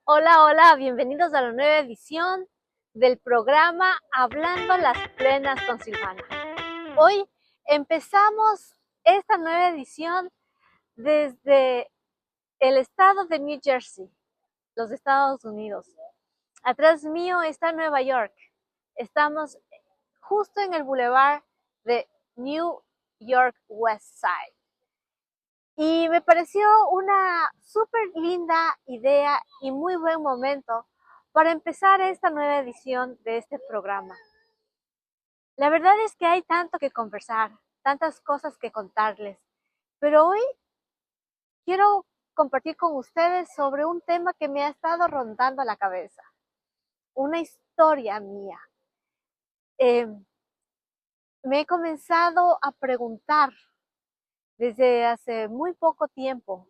Hola, hola, bienvenidos a la nueva edición del programa Hablando las Plenas con Silvana. Hoy empezamos esta nueva edición desde el estado de New Jersey, los Estados Unidos. Atrás mío está Nueva York. Estamos justo en el bulevar de New York West Side. Y me pareció una súper linda idea y muy buen momento para empezar esta nueva edición de este programa. La verdad es que hay tanto que conversar, tantas cosas que contarles, pero hoy quiero compartir con ustedes sobre un tema que me ha estado rondando la cabeza, una historia mía. Eh, Me he comenzado a preguntar desde hace muy poco tiempo,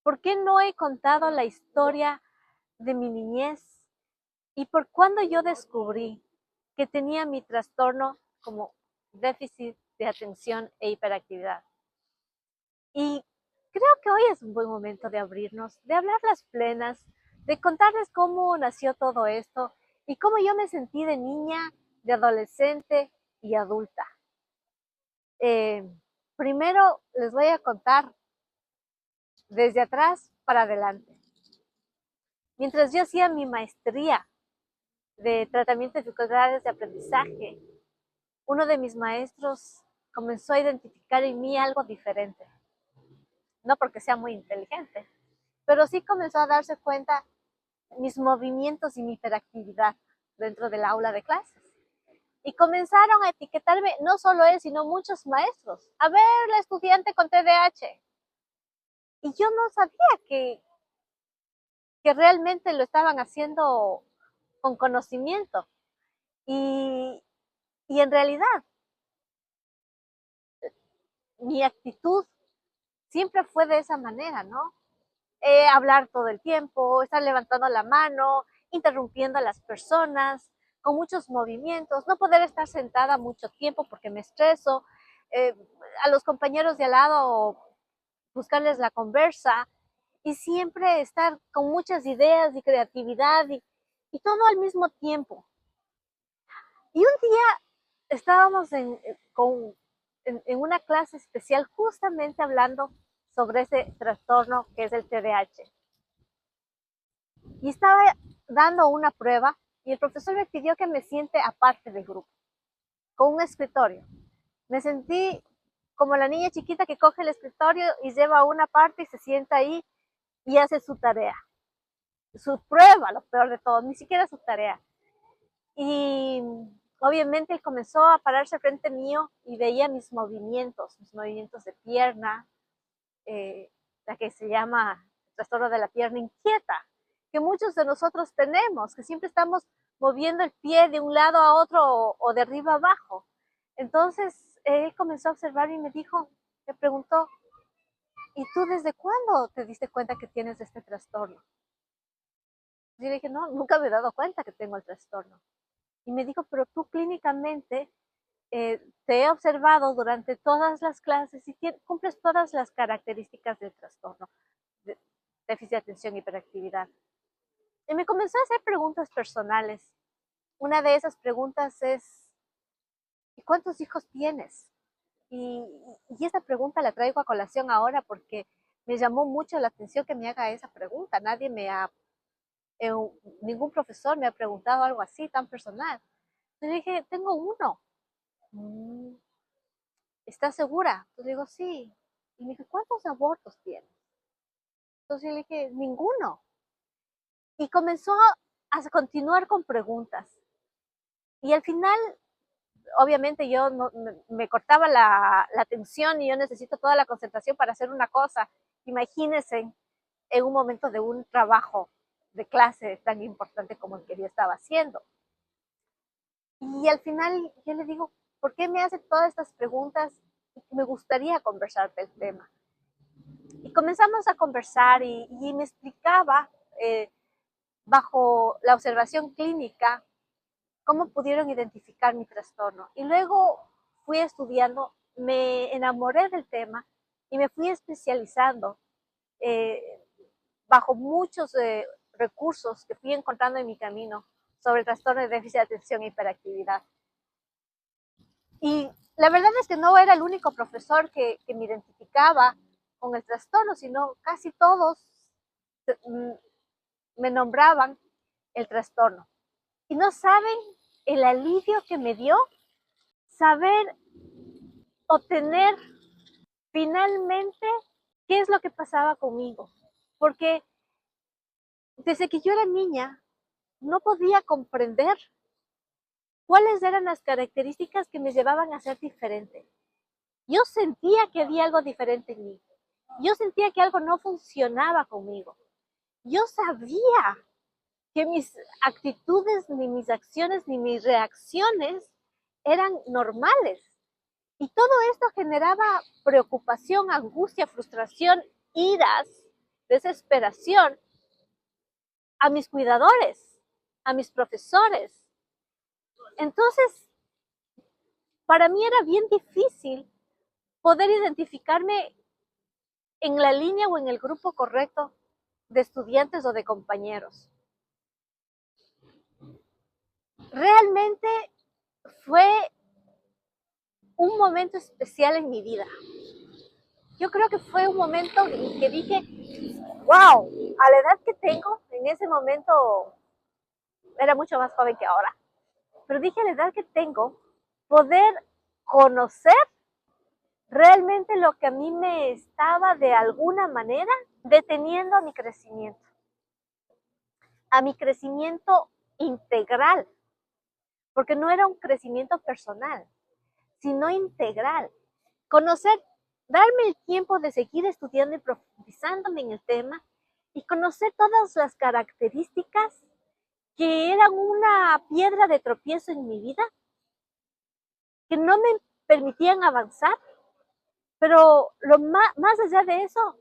¿por qué no he contado la historia de mi niñez y por cuando yo descubrí que tenía mi trastorno como déficit de atención e hiperactividad? Y creo que hoy es un buen momento de abrirnos, de hablar las plenas, de contarles cómo nació todo esto y cómo yo me sentí de niña, de adolescente y adulta. Eh, Primero les voy a contar desde atrás para adelante. Mientras yo hacía mi maestría de tratamiento de dificultades de aprendizaje, uno de mis maestros comenzó a identificar en mí algo diferente. No porque sea muy inteligente, pero sí comenzó a darse cuenta mis movimientos y mi hiperactividad dentro del aula de clases. Y comenzaron a etiquetarme, no solo él, sino muchos maestros. A ver, la estudiante con TDAH. Y yo no sabía que realmente lo estaban haciendo con conocimiento. Y, y en realidad, mi actitud siempre fue de esa manera, ¿no? Hablar todo el tiempo, estar levantando la mano, interrumpiendo a las personas, con muchos movimientos, no poder estar sentada mucho tiempo porque me estreso, eh, a los compañeros de al lado buscarles la conversa y siempre estar con muchas ideas y creatividad y todo al mismo tiempo. Y un día estábamos en una clase especial justamente hablando sobre ese trastorno que es el TDAH. Y estaba dando una prueba y el profesor me pidió que me siente aparte del grupo, con un escritorio. Me sentí como la niña chiquita que coge el escritorio y lleva a una parte y se sienta ahí y hace su tarea, su prueba, lo peor de todo, ni siquiera su tarea. Y obviamente él comenzó a pararse frente mío y veía mis movimientos de pierna, la que se llama trastorno de la pierna inquieta, que muchos de nosotros tenemos, que siempre estamos moviendo el pie de un lado a otro o de arriba a abajo. Entonces él comenzó a observar y me preguntó, ¿y tú desde cuándo te diste cuenta que tienes este trastorno? Y yo le dije, no, nunca me he dado cuenta que tengo el trastorno. Y me dijo, pero tú clínicamente te he observado durante todas las clases y cumples todas las características del trastorno, de déficit de atención y hiperactividad. Y me comenzó a hacer preguntas personales. Una de esas preguntas es, ¿y cuántos hijos tienes? Y, y esa pregunta la traigo a colación ahora porque me llamó mucho la atención que me haga esa pregunta. Nadie me ha, eh, ningún profesor me ha preguntado algo así tan personal. Le dije, tengo uno. Mm, ¿Estás segura? Entonces le digo, sí. Y me dijo, ¿cuántos abortos tienes? Entonces yo le dije, ninguno. Y comenzó a continuar con preguntas. Y al final, obviamente yo no, me cortaba la atención y yo necesito toda la concentración para hacer una cosa. Imagínense en un momento de un trabajo de clase tan importante como el que yo estaba haciendo. Y al final yo le digo, ¿por qué me hace todas estas preguntas? Me gustaría conversar del tema. Y comenzamos a conversar y me explicaba, bajo la observación clínica, cómo pudieron identificar mi trastorno. Y luego fui estudiando, me enamoré del tema y me fui especializando, eh, bajo muchos recursos que fui encontrando en mi camino sobre el trastorno de déficit de atención e hiperactividad. Y la verdad es que no era el único profesor que me identificaba con el trastorno, sino casi todos me nombraban el trastorno. Y no saben el alivio que me dio saber obtener finalmente qué es lo que pasaba conmigo. Porque desde que yo era niña no podía comprender cuáles eran las características que me llevaban a ser diferente. Yo sentía que había algo diferente en mí. Yo sentía que algo no funcionaba conmigo. Yo sabía que mis actitudes, ni mis acciones, ni mis reacciones eran normales. Y todo esto generaba preocupación, angustia, frustración, iras, desesperación a mis cuidadores, a mis profesores. Entonces, para mí era bien difícil poder identificarme en la línea o en el grupo correcto de estudiantes o de compañeros. Realmente fue un momento especial en mi vida. Yo creo que fue un momento en que dije, wow, a la edad que tengo, en ese momento era mucho más joven que ahora, pero dije a la edad que tengo, poder conocer realmente lo que a mí me estaba de alguna manera deteniendo a mi crecimiento integral, porque no era un crecimiento personal, sino integral. Conocer, darme el tiempo de seguir estudiando y profundizándome en el tema y conocer todas las características que eran una piedra de tropiezo en mi vida, que no me permitían avanzar, pero más allá de eso,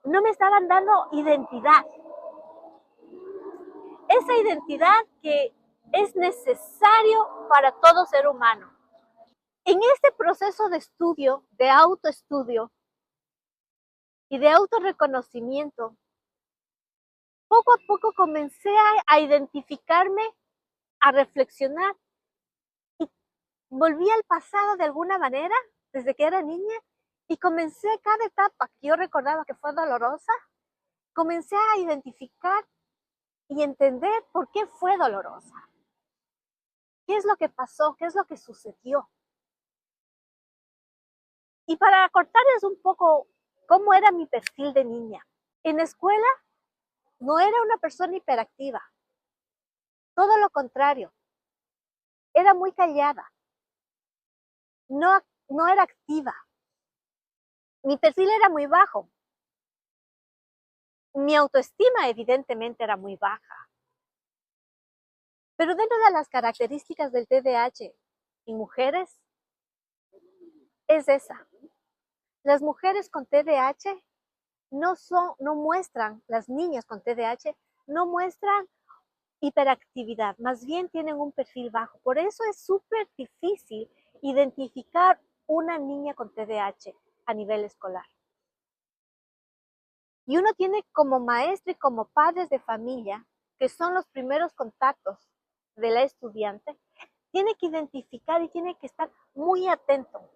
no me estaban dando identidad. Esa identidad que es necesario para todo ser humano. En este proceso de estudio, de autoestudio y de autorreconocimiento, poco a poco comencé a identificarme, a reflexionar y volví al pasado de alguna manera, desde que era niña, y comencé cada etapa que yo recordaba que fue dolorosa, comencé a identificar y entender por qué fue dolorosa. ¿Qué es lo que pasó? ¿Qué es lo que sucedió? Y para contarles un poco cómo era mi perfil de niña. En la escuela no era una persona hiperactiva, todo lo contrario, era muy callada, no era activa. Mi perfil era muy bajo. Mi autoestima evidentemente era muy baja. Pero dentro de las características del TDAH en mujeres es esa. Las mujeres con TDAH no muestran, las niñas con TDAH no muestran hiperactividad, más bien tienen un perfil bajo. Por eso es súper difícil identificar una niña con TDAH a nivel escolar. Y uno tiene como maestro y como padres de familia, que son los primeros contactos de la estudiante, tiene que identificar y tiene que estar muy atento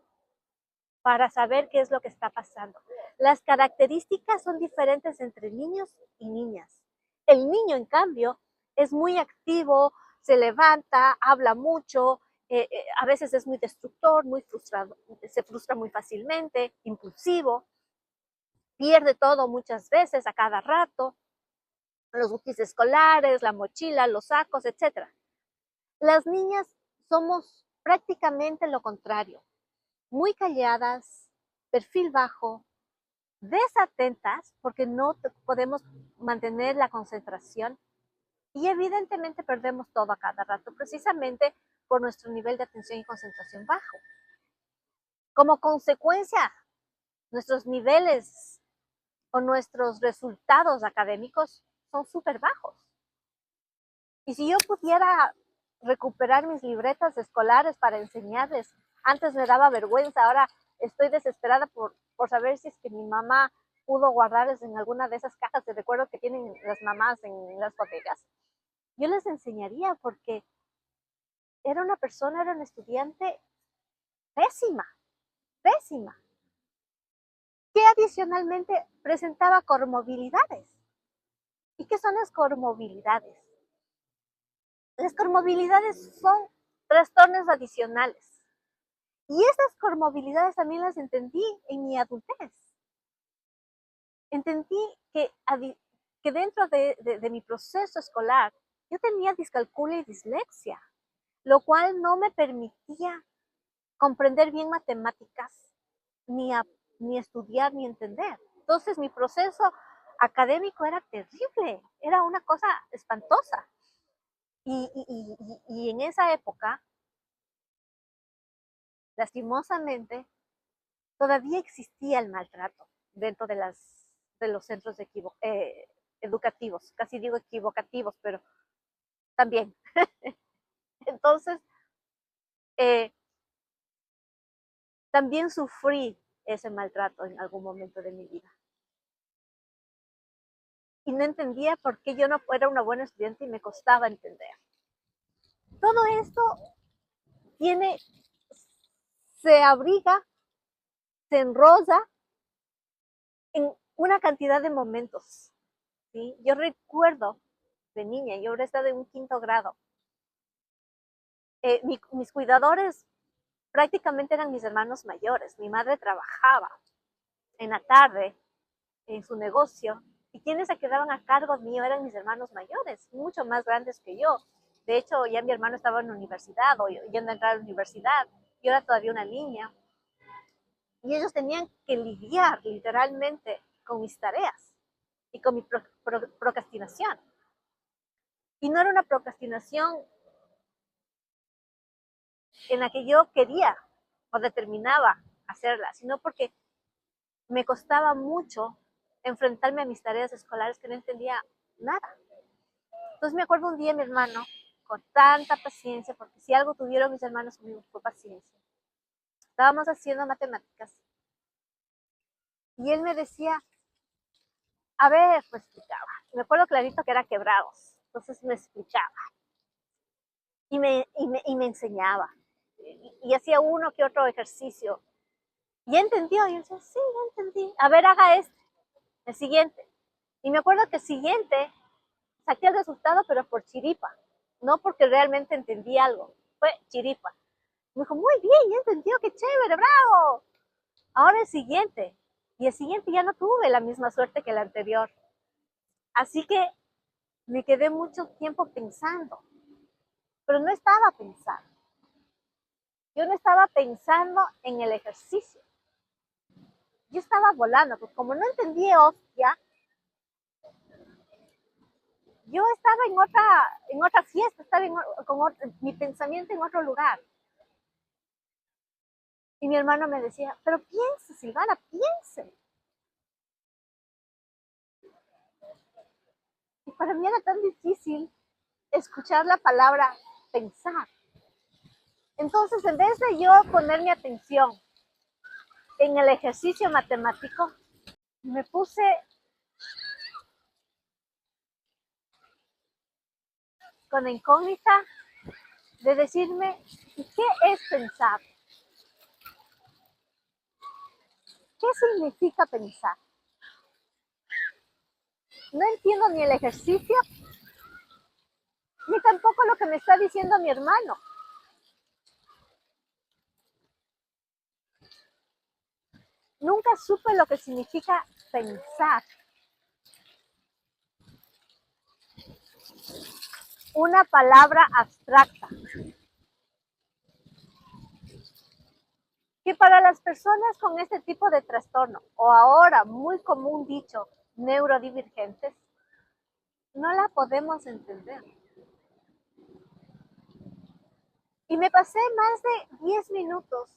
para saber qué es lo que está pasando. Las características son diferentes entre niños y niñas. El niño, en cambio, es muy activo, se levanta, habla mucho, a veces es muy destructor, muy frustrado, se frustra muy fácilmente, impulsivo, pierde todo muchas veces, a cada rato, los útiles escolares, la mochila, los sacos, etc. Las niñas somos prácticamente lo contrario, muy calladas, perfil bajo, desatentas porque no podemos mantener la concentración y evidentemente perdemos todo a cada rato, precisamente por nuestro nivel de atención y concentración bajo. Como consecuencia, nuestros niveles o nuestros resultados académicos son súper bajos. Y si yo pudiera recuperar mis libretas escolares para enseñarles, antes me daba vergüenza, ahora estoy desesperada por saber si es que mi mamá pudo guardarles en alguna de esas cajas de recuerdo que tienen las mamás en las bodegas, yo les enseñaría porque era una estudiante pésima, pésima, que adicionalmente presentaba comorbilidades. ¿Y qué son las comorbilidades? Las comorbilidades son trastornos adicionales. Y esas comorbilidades también las entendí en mi adultez. Entendí que dentro de mi proceso escolar yo tenía discalculia y dislexia, lo cual no me permitía comprender bien matemáticas, ni estudiar, ni entender. Entonces mi proceso académico era terrible, era una cosa espantosa. Y en esa época, lastimosamente, todavía existía el maltrato dentro de los centros educativos, casi digo equivocativos, pero también. Entonces, eh, también sufrí ese maltrato en algún momento de mi vida. Y no entendía por qué yo no era una buena estudiante y me costaba entender. Todo esto se abriga, se enrolla en una cantidad de momentos. ¿Sí? Yo recuerdo de niña, yo habría estado en un 5º grado. Mis cuidadores prácticamente eran mis hermanos mayores. Mi madre trabajaba en la tarde en su negocio y quienes se quedaban a cargo mío eran mis hermanos mayores, mucho más grandes que yo. De hecho, ya mi hermano estaba en la universidad o yendo a entrar a la universidad. Yo era todavía una niña. Y ellos tenían que lidiar literalmente con mis tareas y con mi procrastinación. Y no era una procrastinación en la que yo quería o determinaba hacerla, sino porque me costaba mucho enfrentarme a mis tareas escolares que no entendía nada. Entonces me acuerdo un día mi hermano, con tanta paciencia, porque si algo tuvieron mis hermanos conmigo fue paciencia. Estábamos haciendo matemáticas y él me decía, a ver, me explicaba. Me acuerdo clarito que era quebrados, entonces me explicaba y me enseñaba. Y hacía uno que otro ejercicio. Y entendió, y yo decía, sí, ya entendí. A ver, haga el siguiente. Y me acuerdo que el siguiente saqué el resultado, pero por chiripa, no porque realmente entendí algo, fue chiripa. Me dijo, muy bien, ya entendió, qué chévere, bravo. Ahora el siguiente. Y el siguiente ya no tuve la misma suerte que el anterior. Así que me quedé mucho tiempo pensando, pero no estaba pensando. Yo no estaba pensando en el ejercicio. Yo estaba volando, pues como no entendí hostia, yo estaba en otra fiesta, estaba con mi pensamiento en otro lugar. Y mi hermano me decía, pero piense, Silvana, piense. Y para mí era tan difícil escuchar la palabra pensar. Entonces, en vez de yo poner mi atención en el ejercicio matemático, me puse con la incógnita de decirme, ¿qué es pensar? ¿Qué significa pensar? No entiendo ni el ejercicio, ni tampoco lo que me está diciendo mi hermano. Nunca supe lo que significa pensar. Una palabra abstracta. Que para las personas con este tipo de trastorno, o ahora muy común dicho, neurodivergentes, no la podemos entender. Y me pasé más de 10 minutos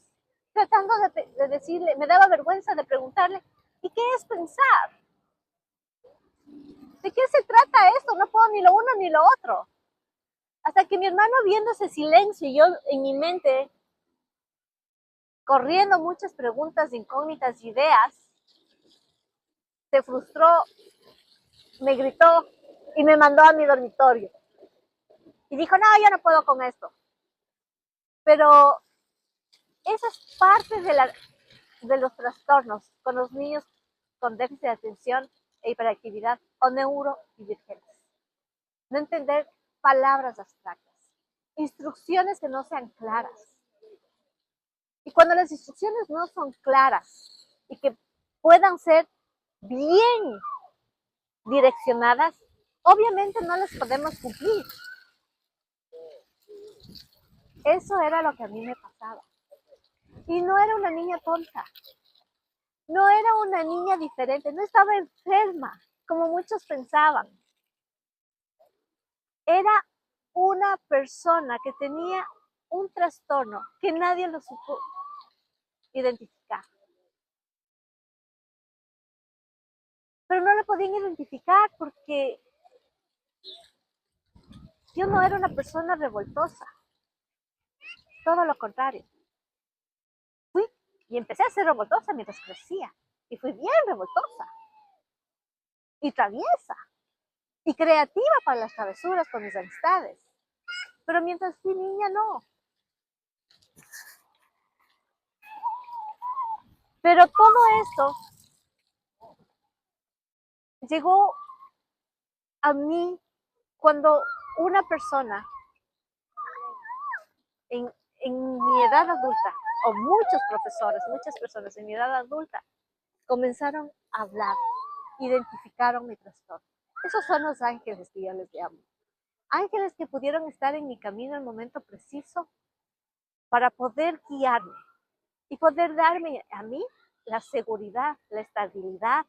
tratando de decirle, me daba vergüenza de preguntarle, ¿y qué es pensar? ¿De qué se trata esto? No puedo ni lo uno ni lo otro. Hasta que mi hermano, viendo ese silencio y yo en mi mente corriendo muchas preguntas, incógnitas, ideas, se frustró, me gritó y me mandó a mi dormitorio. Y dijo, no, yo no puedo con esto. Pero esas partes de los trastornos con los niños con déficit de atención e hiperactividad o neurodivergentes. No entender palabras abstractas, instrucciones que no sean claras. Y cuando las instrucciones no son claras y que puedan ser bien direccionadas, obviamente no las podemos cumplir. Eso era lo que a mí me pasaba. Y no era una niña tonta, no era una niña diferente, no estaba enferma, como muchos pensaban. Era una persona que tenía un trastorno que nadie lo supo identificar. Pero no lo podían identificar porque yo no era una persona revoltosa, todo lo contrario. Fui y empecé a ser revoltosa mientras crecía. Y fui bien revoltosa y traviesa y creativa para las travesuras con mis amistades. Pero mientras fui niña, no. Pero todo esto llegó a mí cuando una persona en mi edad adulta, o muchos profesores, muchas personas en mi edad adulta, comenzaron a hablar, identificaron mi trastorno. Esos son los ángeles que yo les llamo. Ángeles que pudieron estar en mi camino en el momento preciso para poder guiarme y poder darme a mí la seguridad, la estabilidad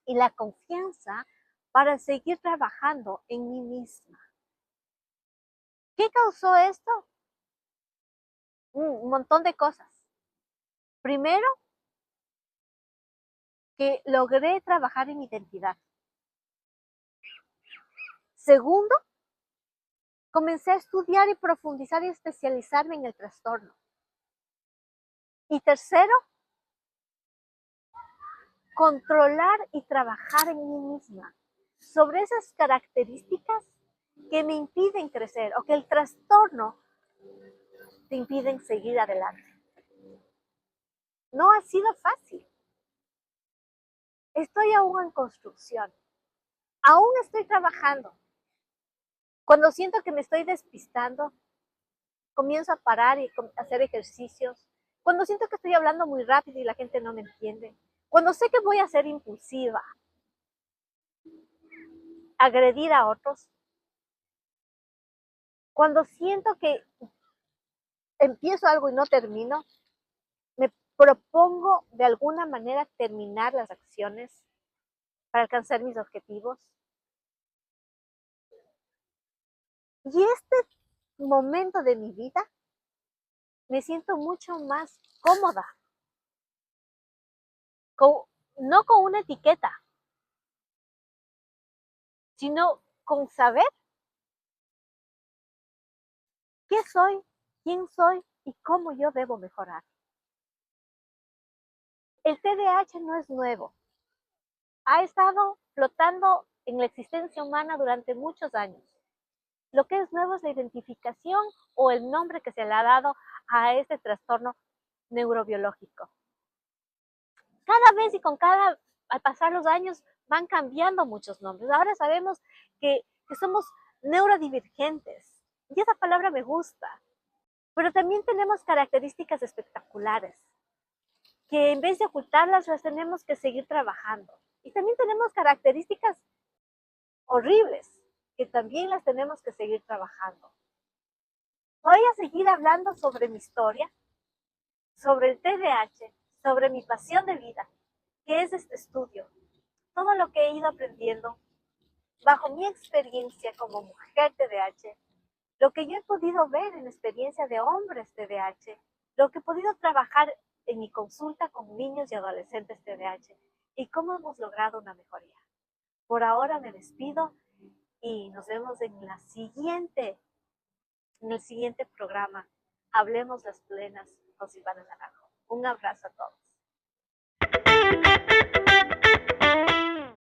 y la confianza para seguir trabajando en mí misma. ¿Qué causó esto? Un montón de cosas. Primero, que logré trabajar en mi identidad. Segundo, comencé a estudiar y profundizar y especializarme en el trastorno. Y tercero, controlar y trabajar en mí misma sobre esas características que me impiden crecer o que el trastorno te impiden seguir adelante. No ha sido fácil. Estoy aún en construcción. Aún estoy trabajando. Cuando siento que me estoy despistando, comienzo a parar y hacer ejercicios. Cuando siento que estoy hablando muy rápido y la gente no me entiende. Cuando sé que voy a ser impulsiva, agredir a otros. Cuando siento que empiezo algo y no termino, me propongo de alguna manera terminar las acciones para alcanzar mis objetivos. Y este momento de mi vida me siento mucho más cómoda, no con una etiqueta, sino con saber qué soy, quién soy y cómo yo debo mejorar. El TDAH no es nuevo. Ha estado flotando en la existencia humana durante muchos años. Lo que es nuevo es la identificación o el nombre que se le ha dado a este trastorno neurobiológico. Cada vez y al pasar los años van cambiando muchos nombres. Ahora sabemos que somos neurodivergentes y esa palabra me gusta, pero también tenemos características espectaculares que en vez de ocultarlas las tenemos que seguir trabajando. Y también tenemos características horribles que también las tenemos que seguir trabajando. Voy a seguir hablando sobre mi historia, sobre el TDAH, sobre mi pasión de vida, que es este estudio, todo lo que he ido aprendiendo bajo mi experiencia como mujer TDAH, lo que yo he podido ver en la experiencia de hombres TDAH, lo que he podido trabajar en mi consulta con niños y adolescentes TDAH y cómo hemos logrado una mejoría. Por ahora me despido y nos vemos en el siguiente programa. Hablemos las plenas con Silvana Naranjo. Un abrazo a todos.